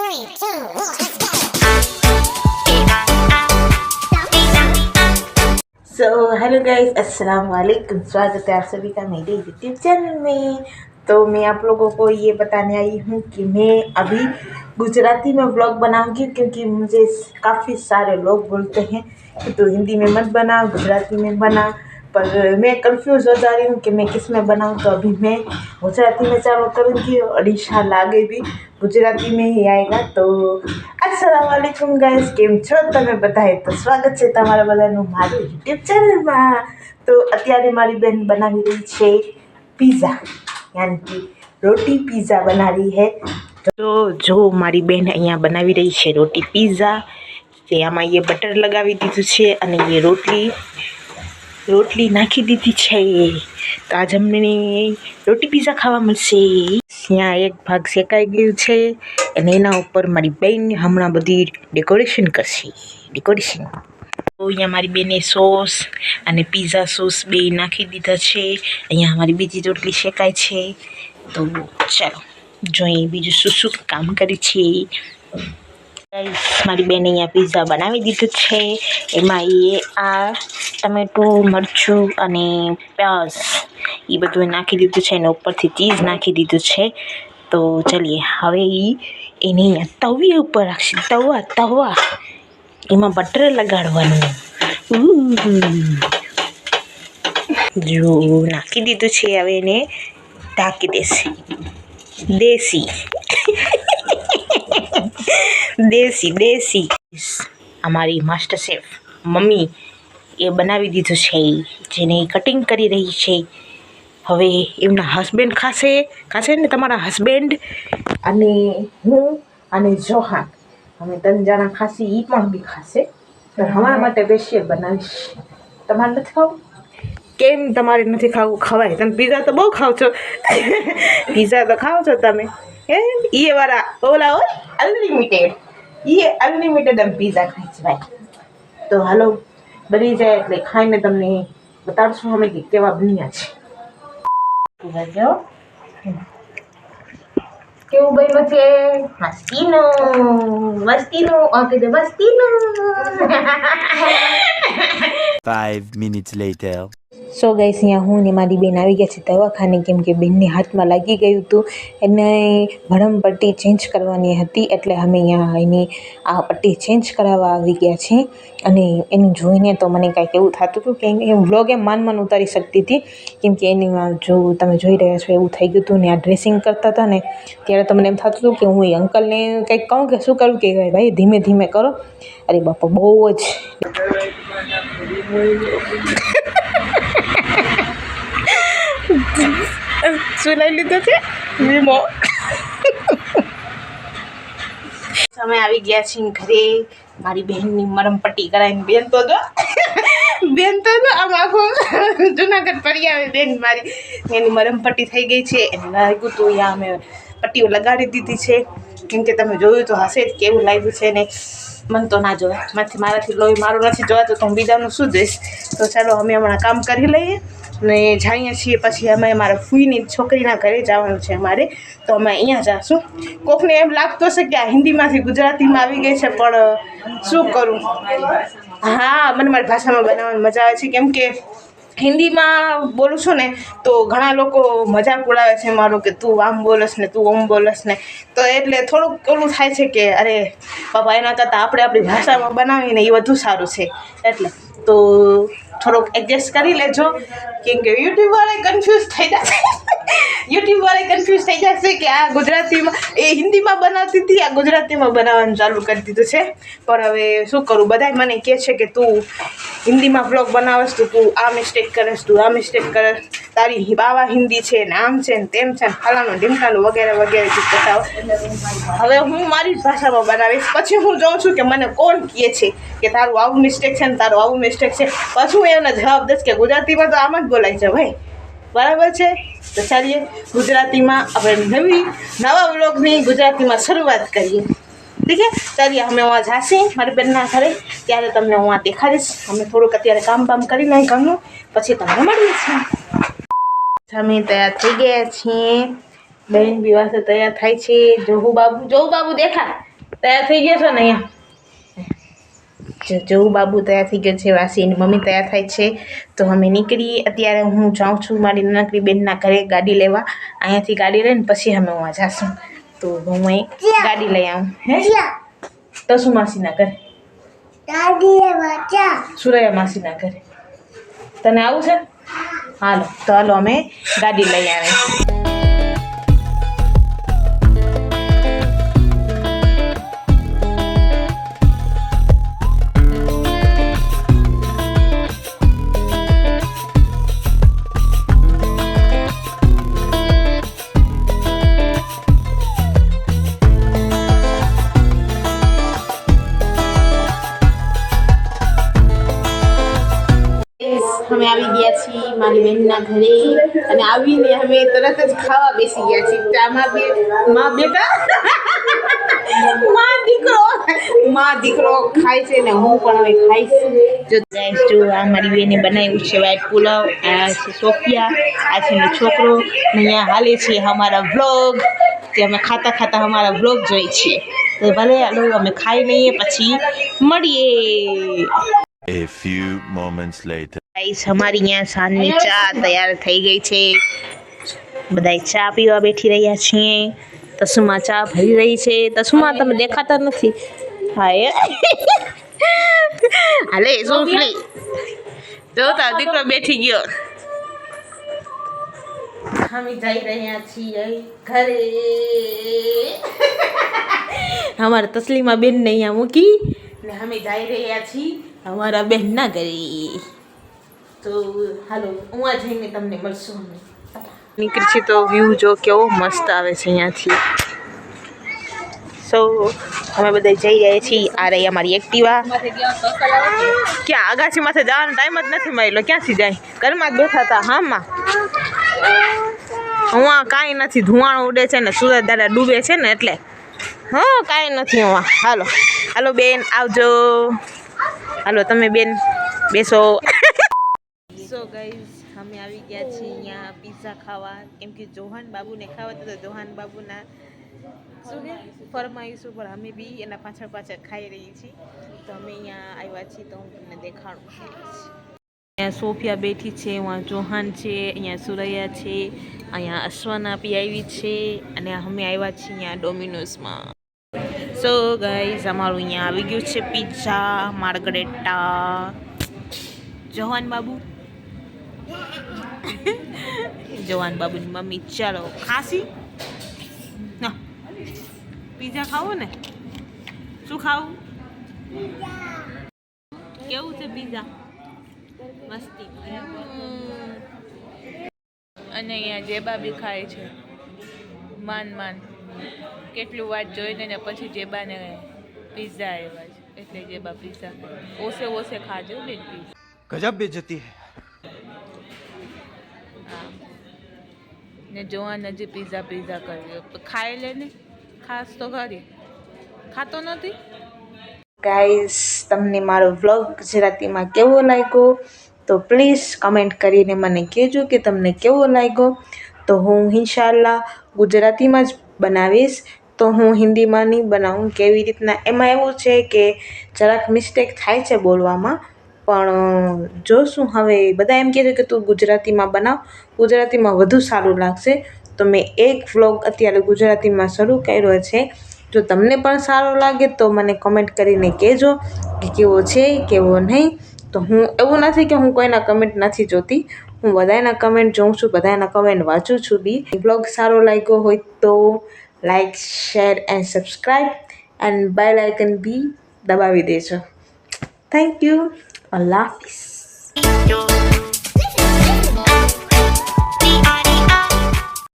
3, 2, 1, let's go. So hello guys, अस्सलाम वालेकुम। स्वागत है आप सभी का मेरे यूट्यूब चैनल में। तो मैं आप लोगों को ये बताने आई हूँ कि मैं अभी गुजराती में व्लॉग बनाऊँगी, क्योंकि मुझे काफ़ी सारे लोग बोलते हैं कि तू हिंदी में मत बना, गुजराती में बना। पर मैं कंफ्यूज हो जा रही हूँ कि मैं किस में बनाऊँ। तो अभी मैं गुजराती में चालू करूँगी और इंशाल्लाह आगे भी गुजराती में ही आएगा। तो अस्सलाम वालेकुम गाइस, કેમ છો તમે બધાએ? તો સ્વાગત છે તમારા બધાનું મારું યુટ્યુબ ચેનલમાં। તો અત્યારે મારી બેન બનાવી રહી છે पिज़्ज़ा, यानी कि रोटी पिज़्ज़ा बना रही है। तो जो મારી બેન અહીંયા બનાવી રહી છે રોટી पिज़्ज़ा, તે આમાં ये બટર લગાવી દીધું છે અને ये રોટલી નાખી દીધી છે। તો આજ અમને રોટી પિઝા ખાવા મળશે। ત્યાં એક ભાગ શેકાઈ ગયું છે અને એના ઉપર મારી બેન હમણાં બધી ડેકોરેશન કરશે। તો અહીંયા મારી બેને સોસ અને પિઝા સોસ બે નાખી દીધા છે। અહીંયા મારી બીજી રોટલી શેકાય છે। તો ચાલો જોઈએ બીજું શું શું કામ કરે છે। મારી બેને અહીંયા પિઝા બનાવી દીધું છે। એમાં એ આ ટમેટું, મરચું અને પ્યાઝ એ બધું નાખી દીધું છે અને ઉપરથી ચીઝ નાખી દીધું છે। તો ચલીએ હવે એને તવી ઉપર રાખશે, તવા એમાં બટર લગાડવાનું। જો નાખી દીધું છે, હવે એને ઢાંકી દેશે। દેશી અમારી માસ્ટર શેફ મમ્મી એ બનાવી દીધું છે, જેને કટિંગ કરી રહી છે। હવે એમના હસબન્ડ ખાશે ને, તમારા હસબન્ડ અને હું અને જોહાન, અમે 3 જણા ખાસી, એ પણ બી ખાશે। તો અમારા માટે સ્પેશિયલ બનાવીશ। તમારે નથી ખાવું? કેમ તમારે નથી ખાવું? ખવાય, તમે પિઝા તો બહુ ખાવ છો। પિઝા તો ખાવ છો તમે, હે? એ વાળા ઓલા હોય અનલિમિટેડ એમ પિઝા ખાય છે ભાઈ। તો હાલો બની જાય એટલે ખાઈને તમને બતાડશું અમે કે કેવા બન્યા છે। જો કેવું બન્યું છે, મસ્તીનું ઓકે તો મસ્તીનું। 5 minutes later. સો ગાઈસ, અહીંયા હું ને મારી બેન આવી ગયા છે દવાખાને, કેમ કે બેનને હાથમાં લાગી ગયું હતું। એને ભરમ પટ્ટી ચેન્જ કરવાની હતી, એટલે અમે અહીંયા એની આ પટ્ટી ચેન્જ કરાવવા આવી ગયા છીએ। અને એનું જોઈને તો મને કાંઈક એવું થતું હતું કે એ વ્લોગ એમ માન ઉતારી શકતી હતી, કેમ કે એની જો તમે જોઈ રહ્યા છો એવું થઈ ગયું હતું। ને આ ડ્રેસિંગ કરતા હતા ને ત્યારે તો મને એમ થતું હતું કે હું એ અંકલને કંઈક કહું કે શું કરું, કે ભાઈ ધીમે ધીમે કરો। અરે બાપા બહુ જ સુનાઈ લીધો છે વીમો। અમે આવી ગયા છીએ ઘરે, મારી બહેનની મરમ પટ્ટી કરાવીને બેન તો આમ આખું જુનાગઢ પડી આવે બેન મારી। એની મરમ પટ્ટી થઈ ગઈ છે, એને લાગ્યું હતું અહીંયા અમે પટ્ટીઓ લગાડી દીધી છે, કેમ કે તમે જોયું તો હશે જ કેવું લાગ્યું છે ને। મને તો ના જોવાય, મારાથી લોહી મારું નથી જોવાતું તો હું બીજાનું શું જોઈશ। તો ચાલો અમે હમણાં કામ કરી લઈએ ને જઈએ છીએ, પછી અમે મારા ફૂઈની છોકરીના ઘરે જવાનું છે અમારે। તો અમે અહીંયા જઈશું। કોકને એમ લાગતું હશે કે આ હિન્દીમાંથી ગુજરાતીમાં આવી ગઈ છે, પણ શું કરું, હા મને મારી ભાષામાં બનાવવાની મજા આવે છે, કેમ કે હિન્દીમાં બોલું છું ને તો ઘણા લોકો મજાક ઉડાવે છે મારો કે તું આમ બોલસ ને તું ઓમ બોલસ ને। તો એટલે થોડુંક ઓલું થાય છે કે અરે બાપા, એના કરતાં આપણે આપણી ભાષામાં બનાવીને એ વધુ સારું છે। એટલે તો થોડોક એડજસ્ટ કરી લેજો, કેમ કે યુટ્યુબવાળા કન્ફ્યુઝ થઈ જશે કે આ ગુજરાતીમાં એ હિન્દીમાં બનાવતી હતી, આ ગુજરાતીમાં બનાવવાનું ચાલુ કરી દીધું છે। પણ હવે શું કરું, બધાય મને કહે છે કે તું હિન્દીમાં વ્લોગ બનાવસ તો તું આ મિસ્ટેક કરસ, તારી બાવા હિન્દી છે ને આમ છે ને તેમ છે ને ફલાણું ઢીમકાનું વગેરે વગેરે બતાવો। હવે હું મારી જ ભાષામાં બનાવીશ, પછી હું જોઉં છું કે મને કોણ કહે છે કે તારું આવું મિસ્ટેક છે ને તારું આવું મિસ્ટેક છે, પછી હું એમને જવાબ દઈશ કે ગુજરાતીમાં તો આમ જ બોલાય છે ભાઈ, બરાબર છે। તો ચાલીએ ગુજરાતીમાં આપણે નવા વ્લોગની ગુજરાતીમાં શરૂઆત કરીએ, ઠીક છે। ચાલીએ અમે વहाँ જાશી મારી બેનના ઘરે, ત્યારે તમને હું આ દેખાડીશ। અમે થોડુંક અત્યારે કામ કરી લઈએ ઘરનું, પછી તમને મળીએ છીએ। અમે તૈયાર થઈ ગયા છીએ, બહેન બી વાસે તૈયાર થાય છે। જોહુ બાબુ દેખા તૈયાર થઈ ગયા છો ને અહીંયા જો બાબુ તૈયાર થઈ ગયો છે, વાસીની મમ્મી તૈયાર થાય છે, તો અમે નીકળીએ. અત્યારે હું જાઉં છું મારી નાનકડી બેનના ઘરે ગાડી લેવા. અહીંયાથી ગાડી લઈને પછી અમે ઉવા જાશું. તો હું અહીં ગાડી લઈ આવું. હે તસુ માસીના ઘરે સુરૈયા માસીના ઘરે તને આવું છે? હાલો તો હાલો અમે ગાડી લઈ આવે. અમે આવી ગયા છીએ મારી બહેનના ઘરે અને આવીને અમે તરત જ ખાવા બેસી ગયા છીએ. ચામાં બેટા માં દીકરો ખાય છે ને હું પણ હવે ખાઈશ. જો ગાઈસ જો આ મારી બેને બનાવ્યું છે વ્હાઈટ પુલાવ. આ છે સોફિયા, આ છે એનો છોકરો. અહીંયા હાલે છે અમારા વ્લોગ, તે અમે ખાતા ખાતા અમારા વ્લોગ જોઈએ છીએ. તો ભલે હાલો અમે ખાઈ લઈએ પછી મળીએ. A few moments later. Guys અમારી અહીંયા સાંજની ચા તૈયાર થઈ ગઈ છે. બધાય ચા પીવા બેઠી રહ્યા છીએ. તસુમાં ચા ભરી રહી છે. તસુમાં તમે દેખાતા નથી. હા એ હાલે સોફલી જો તાર દીકરો બેઠી ગયો. અમે જઈ રહ્યા છીએ ઘરે. અમારા તસલીમા બેન ને અહીંયા મૂકી ને અમે જઈ રહ્યા છીએ અમારા બહેનના ઘરે. તો હાલો ઉવા જઈને તમને મળશું. અમે નીકળી છે તો વ્યૂ જો કેવો મસ્ત આવે છે અહીંયાથી. સો અમે બધા જઈ રહ્યા છીએ. આ રહી અમારી એક્ટિવા. ક્યાં અગાસીમાંથી જવાનો ટાઈમ જ નથી મળેલો. ક્યાંથી જાય? ઘરમાં જ બેઠા હતા. હામાં હું કાંઈ નથી, ધુવાણો ઉડે છે ને સૂરજ દાદા ડૂબે છે ને એટલે હા કાંઈ નથી હું. હાલો હાલો બેન આવજો. હાલો તમે બેન બેસો. સો ગાઈઝ અમે આવી ગયા છીએ અહીંયા પિઝા ખાવા, કેમ કે જોહાન બાબુને ખાવા તો જોહાન બાબુના શું કે ફરમાઈશ ઉપર અમે બી એના પાછળ પાછળ ખાઈ રહી છીએ. તો અમે અહીંયા આવ્યા છીએ તો હું તમને દેખાડું છું. અહીંયા સોફિયા બેઠી છે, અહીંયા જોહાન છે, અહીંયા સુરૈયા છે, અહીંયા અશ્વના પી આવી છે અને અમે આવ્યા છીએ અહીંયા ડોમિનોઝમાં. સો ગાઈઝ અમારું અહીંયા આવી ગયું છે પિઝા માર્ગરેટા. જોહાન બાબુ જોહાન બાબુની મમ્મી ચાલો ખાસી ના પિઝા ખાવો ને? શું ખાવું? કેવું છે પિઝા? મસ્તી. અને અહીંયા જેબા બી ખાય છે માન કેટલું વાત જોઈને ને પછી જેબાને પિઝા આવ્યા છે એટલે જેબા પિઝા ઓસે ખાજો બેન પિઝા. गजब बेइज्जती है. ને જોવાન હજી પિઝા કર્યો તો ખાઈ લે ને. ખાસ તો ખરી, ખાતો નથી. ગાઈઝ તમને મારો વ્લોગ ગુજરાતીમાં કેવો લાગ્યો તો પ્લીઝ કમેન્ટ કરીને મને કહેજો કે તમને કેવો લાગ્યો. તો હું ઇન્શાલ્લાહ ગુજરાતીમાં જ બનાવીશ. તો હું હિન્દીમાં નહીં બનાવું. કેવી રીતના એમાં એવું છે કે જરાક મિસ્ટેક થાય છે બોલવામાં, પણ જોશું હવે. બધા એમ કહે છે કે તું ગુજરાતીમાં બનાવ, ગુજરાતીમાં વધુ સારું લાગશે. તો મેં એક વ્લોગ અત્યારે ગુજરાતીમાં શરૂ કર્યો છે. જો તમને પણ સારો લાગે તો મને કમેન્ટ કરીને કહેજો કે કેવો છે કેવો નહીં. તો હું એવું નથી કે હું કોઈના કમેન્ટ નથી જોતી, હું બધાના કમેન્ટ જોઉં છું, બધાના કમેન્ટ વાંચું છું બી. વ્લોગ સારો લાગ્યો હોય તો like share and subscribe and bell icon બી દબાવી દેજો. Thank you. Allah Hafiz.